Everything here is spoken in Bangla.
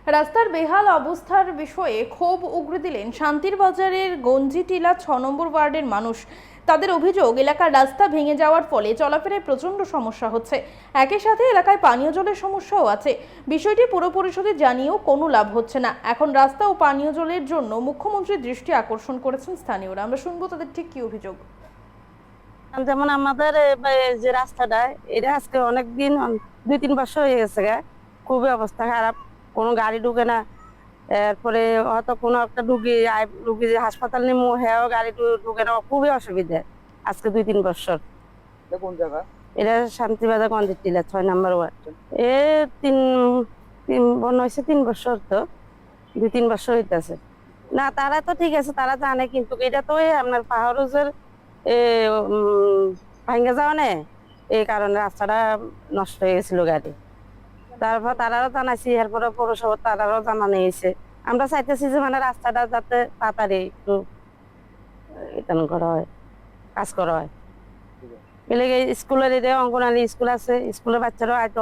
রাস্তার বেহাল অবস্থার বিষয়ে ক্ষোভ উগরে দিলেন শান্তির বাজারের গঞ্জিটিলা ৬ নম্বর ওয়ার্ডের মানুষ। তাদের অভিযোগ, এলাকার রাস্তা ভেঙে যাওয়ার ফলে চলাফেরায় প্রচন্ড সমস্যা হচ্ছে। একই সাথে এলাকায় পানীয় জলের সমস্যাও আছে। বিষয়টি পুর পরিষদে জানিয়েও কোনো লাভ হচ্ছে না। এখন রাস্তা ও পানীয় জলের জন্য মুখ্যমন্ত্রীর দৃষ্টি আকর্ষণ করেছেন স্থানীয়রা। আমরা শুনবো তাদের ঠিক কি অভিযোগ। যেমন আমাদের যে রাস্তাটা, এটা আজকে অনেকদিন ২-৩ বছর হয়ে গেছে। খুবই অবস্থা খারাপ, কোনো গাড়ি ঢুকে না। এরপরে হয়তো কোনো একটা রুগী হাসপাতাল নিয়ে হ্যাঁ গাড়ি ঢুকে না, খুবই অসুবিধা আজকে ২-৩ বছর। কোন জায়গা? এটা শান্তিবাজার গঞ্জিটিলা ৬ নম্বর ওয়ার্ড। এ তিন তিন বোন হয়েছে ৩ বছর, তো ২-৩ বছর হইতেছে না। তারা তো ঠিক আছে, তারা জানে, কিন্তু এটা তো আপনার পাহাড়ের ভাঙ্গা যাওয়া নেই, এই কারণে রাস্তাটা নষ্ট হয়ে গেছিল গাড়ি। তারপর তারাও জানাইছি, এরপরে পৌরসভা তারাও জানানো হয়েছে। আমরা চাইতেছি যে মানে রাস্তাটা যাতে তাড়াতাড়ি একটু করা হয়, কাজ করা হয়। স্কুলের অঙ্গনারী স্কুল আছে, স্কুলের বাচ্চারাও হয়তো